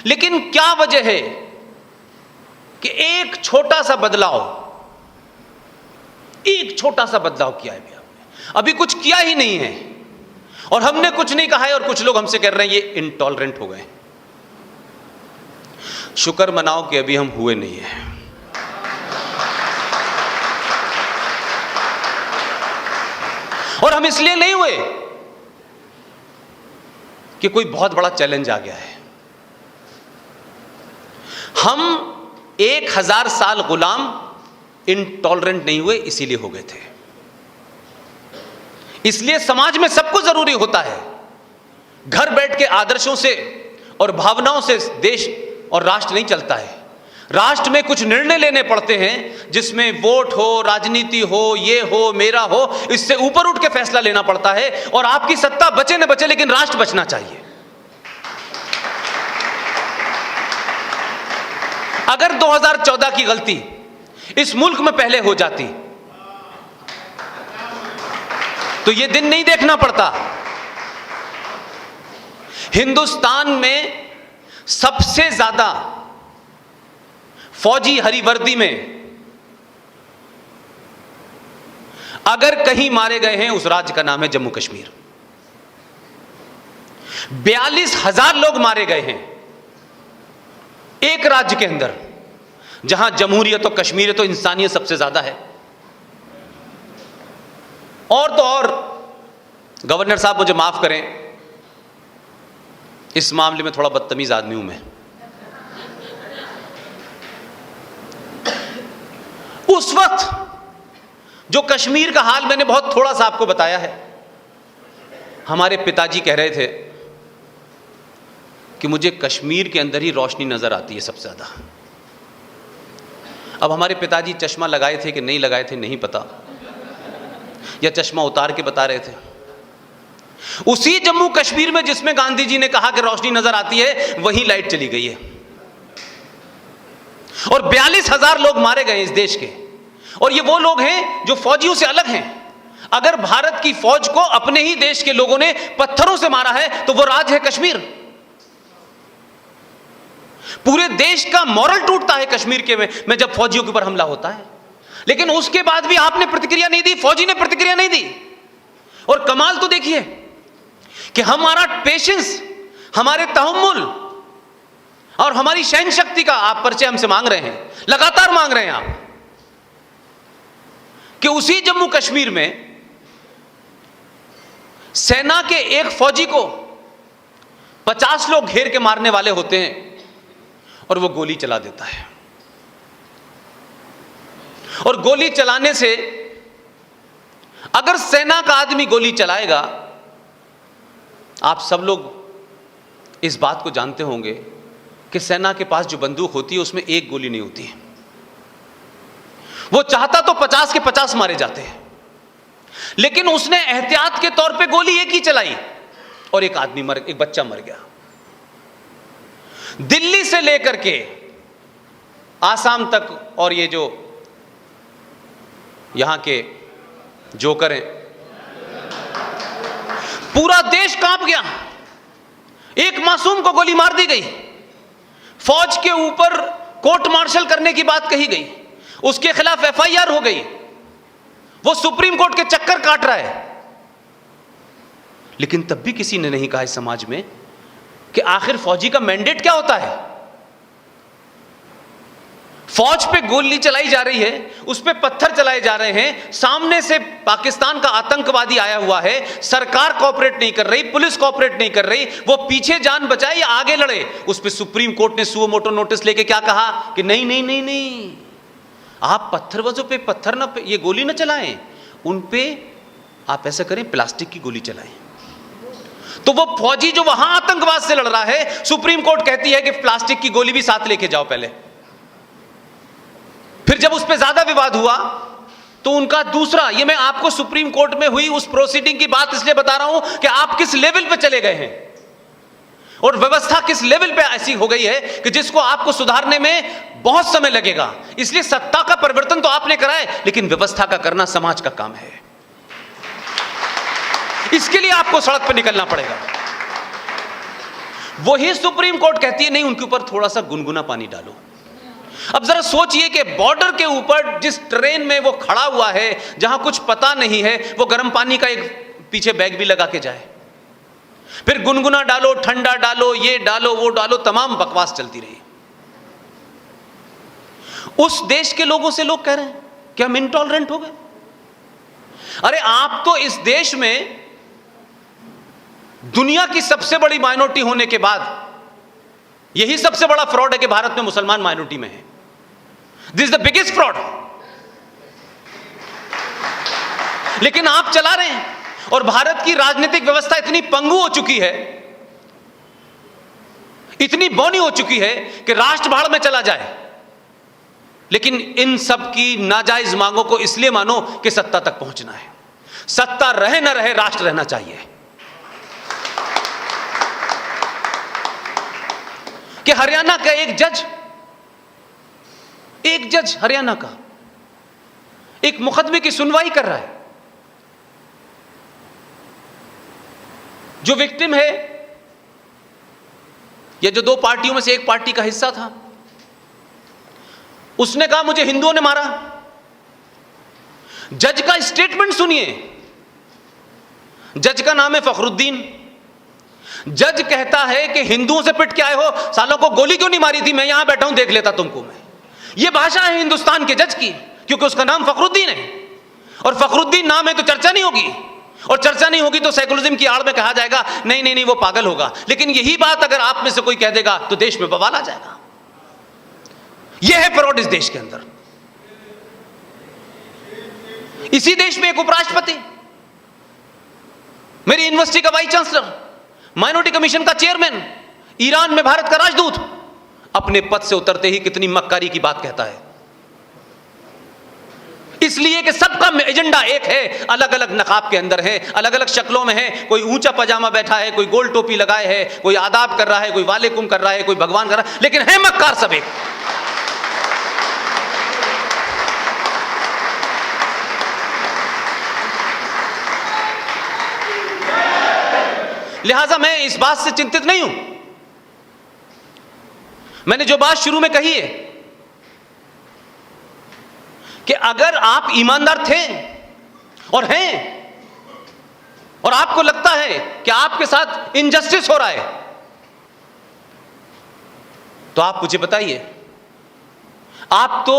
लेकिन क्या वजह है कि एक छोटा सा बदलाव किया है आपने, अभी कुछ किया ही नहीं है, और हमने कुछ नहीं कहा है और कुछ लोग हमसे कह रहे हैं ये इंटॉलरेंट हो गए। शुक्र मनाओ कि अभी हम हुए नहीं है। और हम इसलिए नहीं हुए कि कोई बहुत बड़ा चैलेंज आ गया है। हम 1000 साल गुलाम इंटॉलरेंट नहीं हुए, इसीलिए हो गए थे। इसलिए समाज में सब कुछ जरूरी होता है। घर बैठ के आदर्शों से और भावनाओं से देश और राष्ट्र नहीं चलता है। राष्ट्र में कुछ निर्णय लेने पड़ते हैं जिसमें वोट हो, राजनीति हो, ये हो, मेरा हो, इससे ऊपर उठ के फैसला लेना पड़ता है। और आपकी सत्ता बचे न बचे, लेकिन राष्ट्र बचना चाहिए। अगर 2014 की गलती इस मुल्क में पहले हो जाती तो ये दिन नहीं देखना पड़ता। हिंदुस्तान में सबसे ज्यादा फौजी हरी वर्दी में अगर कहीं मारे गए हैं, उस राज्य का नाम है जम्मू कश्मीर। 42,000 लोग मारे गए हैं एक राज्य के अंदर, जहां जमहूरियत और कश्मीरियत तो इंसानियत सबसे ज्यादा है। और तो और गवर्नर साहब मुझे माफ करें, इस मामले में थोड़ा बदतमीज आदमी हूं मैं। उस वक्त जो कश्मीर का हाल मैंने बहुत थोड़ा सा आपको बताया है। हमारे पिताजी कह रहे थे कि मुझे कश्मीर के अंदर ही रोशनी नजर आती है सबसे ज्यादा। अब हमारे पिताजी चश्मा लगाए थे कि नहीं लगाए थे नहीं पता, या चश्मा उतार के बता रहे थे। उसी जम्मू कश्मीर में जिसमें गांधी जी ने कहा कि रोशनी नजर आती है, वहीं लाइट चली गई है और 42,000 लोग मारे गए इस देश के। और ये वो लोग हैं जो फौजियों से अलग हैं। अगर भारत की फौज को अपने ही देश के लोगों ने पत्थरों से मारा है तो वो राज्य है कश्मीर। पूरे देश का मॉरल टूटता है कश्मीर के में जब फौजियों के ऊपर हमला होता है। लेकिन उसके बाद भी आपने प्रतिक्रिया नहीं दी, फौजी ने प्रतिक्रिया नहीं दी। और कमाल तो देखिए कि हमारा पेशेंस, हमारे तहम्मुल और हमारी सहन शक्ति का आप परिचय हमसे मांग रहे हैं, लगातार मांग रहे हैं आप, कि उसी जम्मू कश्मीर में सेना के एक फौजी को 50 लोग घेर के मारने वाले होते हैं और वो गोली चला देता है। और गोली चलाने से, अगर सेना का आदमी गोली चलाएगा, आप सब लोग इस बात को जानते होंगे कि सेना के पास जो बंदूक होती है उसमें एक गोली नहीं होती है। वो चाहता तो 50 के 50 मारे जाते हैं, लेकिन उसने एहतियात के तौर पे गोली एक ही चलाई और एक बच्चा मर गया। दिल्ली से लेकर के आसाम तक, और ये जो यहां के जोकर हैं, पूरा देश कांप गया। एक मासूम को गोली मार दी गई, फौज के ऊपर कोर्ट मार्शल करने की बात कही गई, उसके खिलाफ एफआईआर हो गई, वो सुप्रीम कोर्ट के चक्कर काट रहा है। लेकिन तब भी किसी ने नहीं कहा इस समाज में कि आखिर फौजी का मैंडेट क्या होता है। फौज पे गोली चलाई जा रही है, उस पे पत्थर चलाए जा रहे हैं, सामने से पाकिस्तान का आतंकवादी आया हुआ है, सरकार कोऑपरेट नहीं कर रही, पुलिस कोऑपरेट नहीं कर रही, वो पीछे जान बचाए या आगे लड़े। उस पे सुप्रीम कोर्ट ने सुओ मोटो नोटिस लेके क्या कहा कि नहीं नहीं नहीं नहीं, आप पत्थरबाजों पे पत्थर ना, ये गोली ना चलाएं, उन पे आप ऐसा करें, प्लास्टिक की गोली चलाएं। तो वो फौजी जो वहां आतंकवाद से लड़ रहा है, सुप्रीम कोर्ट कहती है कि प्लास्टिक की गोली भी साथ लेके जाओ पहले। फिर जब उस पर ज्यादा विवाद हुआ तो उनका दूसरा, ये मैं आपको सुप्रीम कोर्ट में हुई उस प्रोसीडिंग की बात इसलिए बता रहा हूं कि आप किस लेवल पे चले गए हैं और व्यवस्था किस लेवल पे ऐसी हो गई है कि जिसको आपको सुधारने में बहुत समय लगेगा। इसलिए सत्ता का परिवर्तन तो आपने करा है, लेकिन व्यवस्था का करना समाज का काम है। इसके लिए आपको सड़क पर निकलना पड़ेगा। वही सुप्रीम कोर्ट कहती है नहीं, उनके ऊपर थोड़ा सा गुनगुना पानी डालो। अब जरा सोचिए कि बॉर्डर के ऊपर जिस ट्रेन में वो खड़ा हुआ है, जहां कुछ पता नहीं है, वो गर्म पानी का एक पीछे बैग भी लगा के जाए, फिर गुनगुना डालो, ठंडा डालो, ये डालो, वो डालो, तमाम बकवास चलती रही। उस देश के लोगों से लोग कह रहे हैं कि हम इंटॉलरेंट हो गए। अरे आप तो इस देश में दुनिया की सबसे बड़ी माइनॉरिटी होने के बाद यही सबसे बड़ा फ्रॉड है कि भारत में मुसलमान माइनॉरिटी में है। This is the biggest fraud. लेकिन आप चला रहे हैं, और भारत की राजनीतिक व्यवस्था इतनी पंगु हो चुकी है, इतनी बौनी हो चुकी है कि राष्ट्र भाड़ में चला जाए, लेकिन इन सब की नाजायज मांगों को इसलिए मानो कि सत्ता तक पहुंचना है। सत्ता रहे ना रहे, राष्ट्र रहना चाहिए। कि हरियाणा का एक जज हरियाणा का एक मुकदमे की सुनवाई कर रहा है। जो विक्टिम है, या जो दो पार्टियों में से एक पार्टी का हिस्सा था, उसने कहा मुझे हिंदुओं ने मारा। जज का स्टेटमेंट सुनिए। जज का नाम है फखरुद्दीन। जज कहता है कि हिंदुओं से पिट के आए हो, सालों को गोली क्यों नहीं मारी थी, मैं यहां बैठा हूं देख लेता तुमको मैं। यह भाषा है हिंदुस्तान के जज की, क्योंकि उसका नाम फखरुद्दीन है, और फखरुद्दीन नाम है तो चर्चा नहीं होगी, और चर्चा नहीं होगी तो सेकुलरिज्म की आड़ में कहा जाएगा नहीं नहीं नहीं वो पागल होगा। लेकिन यही बात अगर आप में से कोई कह देगा तो देश में बवाल आ जाएगा। यह है फ्रॉड इस देश के अंदर। इसी देश में एक उपराष्ट्रपति, मेरी यूनिवर्सिटी का वाइस चांसलर, माइनॉरिटी कमीशन का चेयरमैन, ईरान में भारत का राजदूत, अपने पद से उतरते ही कितनी मक्कारी की बात कहता है। इसलिए कि सबका एजेंडा एक है, अलग अलग नकाब के अंदर है, अलग अलग शक्लों में है। कोई ऊंचा पजामा बैठा है, कोई गोल टोपी लगाए है, कोई आदाब कर रहा है, कोई वालेकुम कर रहा है, कोई भगवान कर रहा है, लेकिन है मक्कार सब एक। लिहाजा मैं इस बात से चिंतित नहीं हूं। मैंने जो बात शुरू में कही है कि अगर आप ईमानदार थे और हैं, और आपको लगता है कि आपके साथ इनजस्टिस हो रहा है, तो आप मुझे बताइए। आप तो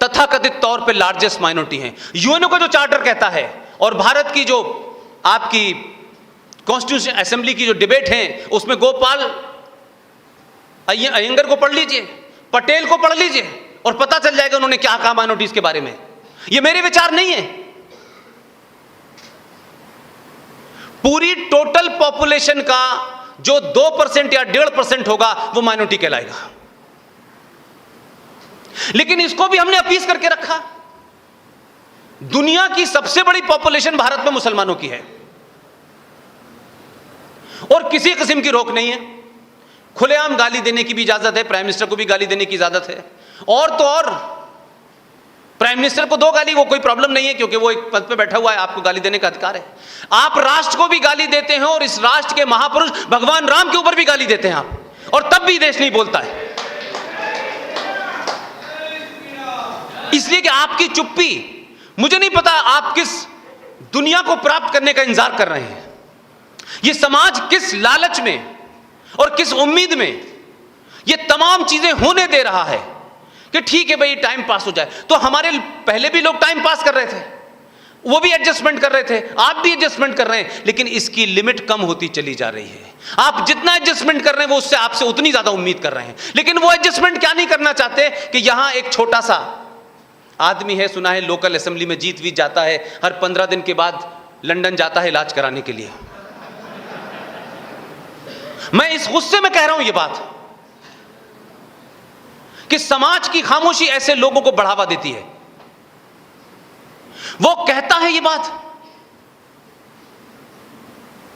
तथाकथित तौर पे लार्जेस्ट माइनॉरिटी हैं। यूएनओ का जो चार्टर कहता है, और भारत की जो आपकी कॉन्स्टिट्यूशन असेंबली की जो डिबेट है, उसमें गोपाल अयंगर को पढ़ लीजिए, पटेल को पढ़ लीजिए, और पता चल जाएगा उन्होंने क्या कहा माइनॉरिटीज के बारे में। ये मेरे विचार नहीं है। पूरी टोटल पॉपुलेशन का जो 2% या 1.5% होगा वो माइनॉरिटी कहलाएगा। लेकिन इसको भी हमने अपीस करके रखा। दुनिया की सबसे बड़ी पॉपुलेशन भारत में मुसलमानों की है, और किसी किस्म की रोक नहीं है। खुलेआम गाली देने की भी इजाजत है, प्राइम मिनिस्टर को भी गाली देने की इजाजत है, और तो और प्राइम मिनिस्टर को दो गाली, वो कोई प्रॉब्लम नहीं है, क्योंकि वो एक पद पे बैठा हुआ है, आपको गाली देने का अधिकार है। आप राष्ट्र को भी गाली देते हैं, और इस राष्ट्र के महापुरुष भगवान राम के ऊपर भी गाली देते हैं आप, और तब भी देश नहीं बोलता है। इसलिए कि आपकी चुप्पी, मुझे नहीं पता आप किस दुनिया को प्राप्त करने का इंतजार कर रहे हैं। ये समाज किस लालच में और किस उम्मीद में ये तमाम चीजें होने दे रहा है कि ठीक है भाई टाइम पास हो जाए। तो हमारे पहले भी लोग टाइम पास कर रहे थे, वो भी एडजस्टमेंट कर रहे थे, आप भी एडजस्टमेंट कर रहे हैं, लेकिन इसकी लिमिट कम होती चली जा रही है। आप जितना एडजस्टमेंट कर रहे हैं वो उससे आपसे उतनी ज्यादा उम्मीद कर रहे हैं, लेकिन वो एडजस्टमेंट क्या नहीं करना चाहते कि यहां एक छोटा सा आदमी है, सुना है लोकल असेंबली में जीत वीत जाता है, हर 15 दिन के बाद लंदन जाता है इलाज कराने के लिए। मैं इस गुस्से में कह रहा हूं ये बात कि समाज की खामोशी ऐसे लोगों को बढ़ावा देती है। वो कहता है ये बात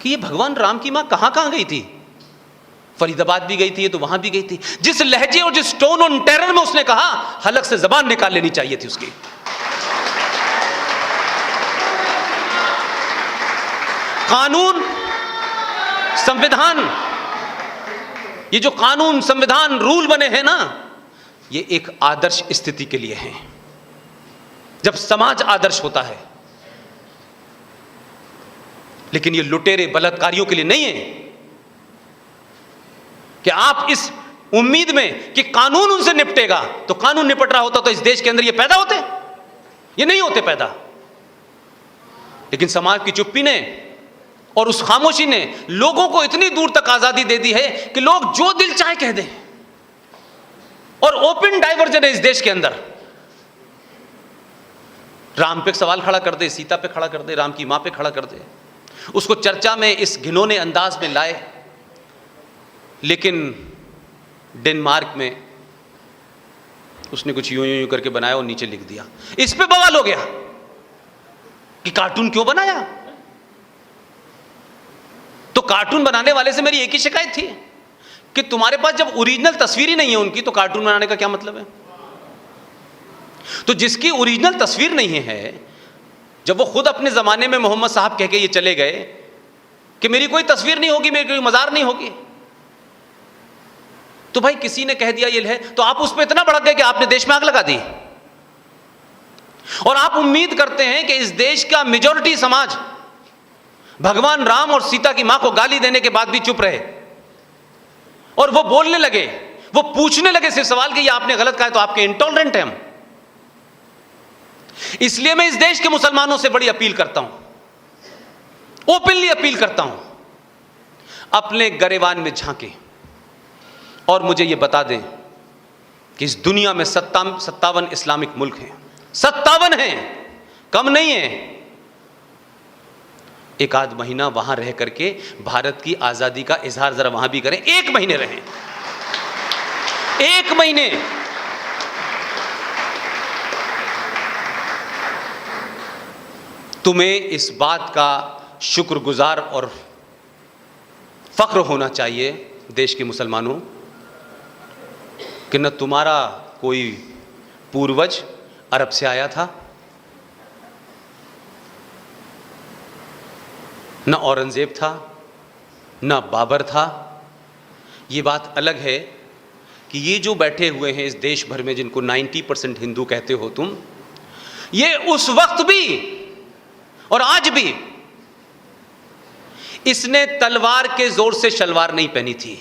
कि ये भगवान राम की मां कहां कहां गई थी, फरीदाबाद भी गई थी, तो वहां भी गई थी। जिस लहजे और जिस टोन और टेरर में उसने कहा, हलक से जबान निकाल लेनी चाहिए थी उसकी। कानून, संविधान ये जो कानून, संविधान, रूल बने हैं ना, ये एक आदर्श स्थिति के लिए हैं। जब समाज आदर्श होता है, लेकिन ये लुटेरे बलात्कारियों के लिए नहीं है कि आप इस उम्मीद में कि कानून उनसे निपटेगा, तो कानून निपट रहा होता तो इस देश के अंदर ये पैदा होते, ये नहीं होते पैदा। लेकिन समाज की चुप्पी ने और उस खामोशी ने लोगों को इतनी दूर तक आजादी दे दी है कि लोग जो दिल चाहे कह दें, और ओपन डाइवर्जन है इस देश के अंदर। राम पे सवाल खड़ा कर दे, सीता पे खड़ा कर दे, राम की मां पे खड़ा कर दे, उसको चर्चा में इस घिनौने अंदाज में लाए। लेकिन डेनमार्क में उसने कुछ यूं यूं करके बनाया और नीचे लिख दिया, इस पे बवाल हो गया कि कार्टून क्यों बनाया। तो कार्टून बनाने वाले से मेरी एक ही शिकायत थी कि तुम्हारे पास जब ओरिजिनल तस्वीर ही नहीं है उनकी, तो कार्टून बनाने का क्या मतलब है। तो जिसकी ओरिजिनल तस्वीर नहीं है, जब वो खुद अपने जमाने में मोहम्मद साहब कह के ये चले गए कि मेरी कोई तस्वीर नहीं होगी, मेरी कोई मजार नहीं होगी, तो भाई किसी ने कह दिया ये है, तो आप उस पर इतना भड़क गए कि आपने देश में आग लगा दी। और आप उम्मीद करते हैं कि इस देश का मेजॉरिटी समाज भगवान राम और सीता की मां को गाली देने के बाद भी चुप रहे, और वो बोलने लगे, वो पूछने लगे सिर्फ सवाल कि ये आपने गलत कहा है, तो आपके इंटॉलरेंट हैं हम। इसलिए मैं इस देश के मुसलमानों से बड़ी अपील करता हूं, ओपनली अपील करता हूं, अपने गरेबान में झांके और मुझे यह बता दें कि इस दुनिया में 57 इस्लामिक मुल्क हैं, 57 हैं, कम नहीं है। एक आध महीना वहां रह करके भारत की आजादी का इजहार जरा वहां भी करें, 1 महीने रहें, 1 महीने। तुम्हें इस बात का शुक्रगुजार और फख्र होना चाहिए देश के मुसलमानों कि न तुम्हारा कोई पूर्वज अरब से आया था, न औरंगजेब था, न बाबर था। ये बात अलग है कि ये जो बैठे हुए हैं इस देश भर में, जिनको 90% हिंदू कहते हो तुम, ये उस वक्त भी और आज भी इसने तलवार के जोर से शलवार नहीं पहनी थी।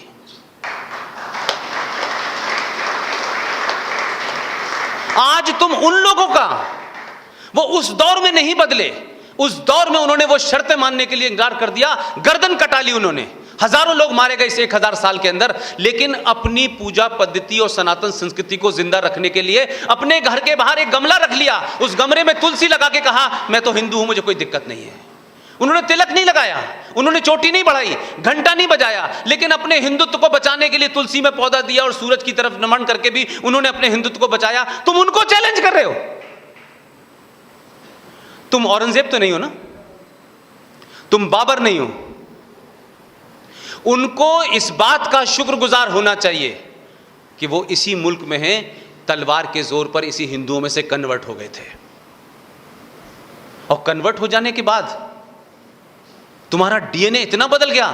आज तुम उन लोगों का, वो उस दौर में नहीं बदले, उस दौर में उन्होंने वो शर्तें मानने के लिए इंकार कर दिया, गर्दन कटा ली उन्होंने, हजारों लोग मारे गए इस 1000 साल के अंदर। लेकिन अपनी पूजा पद्धति और सनातन संस्कृति को जिंदा रखने के लिए अपने घर के बाहर एक गमला रख लिया, उस गमले में तुलसी लगा के कहा मैं तो हिंदू हूं, मुझे कोई दिक्कत नहीं है। उन्होंने तिलक नहीं लगाया, उन्होंने चोटी नहीं बढ़ाई, घंटा नहीं बजाया, लेकिन अपने हिंदुत्व को बचाने के लिए तुलसी में पौधा दिया और सूरज की तरफ नमन करके भी उन्होंने अपने हिंदुत्व को बचाया। तुम उनको चैलेंज कर रहे हो। तुम औरंगजेब तो नहीं हो ना, तुम बाबर नहीं हो। उनको इस बात का शुक्रगुजार होना चाहिए कि वो इसी मुल्क में हैं, तलवार के जोर पर इसी हिंदुओं में से कन्वर्ट हो गए थे। और कन्वर्ट हो जाने के बाद तुम्हारा डीएनए इतना बदल गया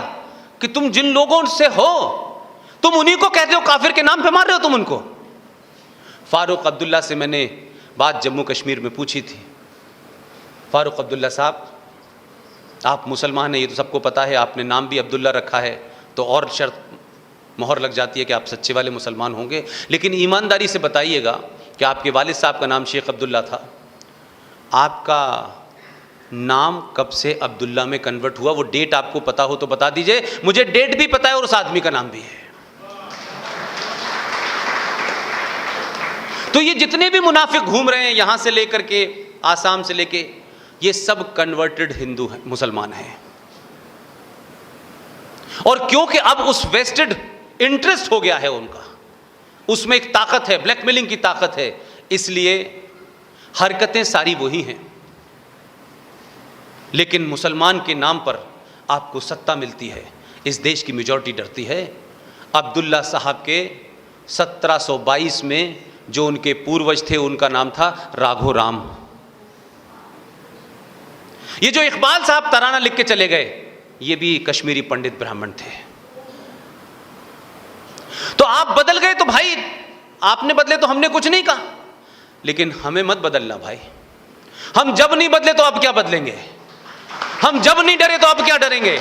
कि तुम जिन लोगों से हो तुम उन्हीं को कहते हो, काफिर के नाम पे मार रहे हो तुम उनको। फारूक अब्दुल्ला से मैंने बात जम्मू कश्मीर में पूछी थी। फारूक अब्दुल्ला साहब, आप मुसलमान हैं, ये तो सबको पता है, आपने नाम भी अब्दुल्ला रखा है, तो और शर्त मोहर लग जाती है कि आप सच्चे वाले मुसलमान होंगे। लेकिन ईमानदारी से बताइएगा कि आपके वालिद साहब का नाम शेख अब्दुल्ला था, आपका नाम कब से अब्दुल्ला में कन्वर्ट हुआ? वो डेट आपको पता हो तो बता दीजिए। मुझे डेट भी पता है और उस आदमी का नाम भी है। तो ये जितने भी मुनाफिक घूम रहे हैं यहां से लेकर के आसाम से लेके, ये सब कन्वर्टेड हिंदू हैं, मुसलमान हैं। और क्योंकि अब उस वेस्टेड इंटरेस्ट हो गया है उनका, उसमें एक ताकत है, ब्लैकमेलिंग की ताकत है, इसलिए हरकतें सारी वही हैं। लेकिन मुसलमान के नाम पर आपको सत्ता मिलती है, इस देश की मेजॉरिटी डरती है। अब्दुल्ला साहब के 1722 में जो उनके पूर्वज थे उनका नाम था राघो राम। ये जो इकबाल साहब तराना लिख के चले गए, ये भी कश्मीरी पंडित ब्राह्मण थे। आप बदल गए तो भाई आपने बदले तो हमने कुछ नहीं कहा, लेकिन हमें मत बदलना भाई। हम जब नहीं बदले तो अब क्या बदलेंगे, हम जब नहीं डरे तो अब क्या डरेंगे।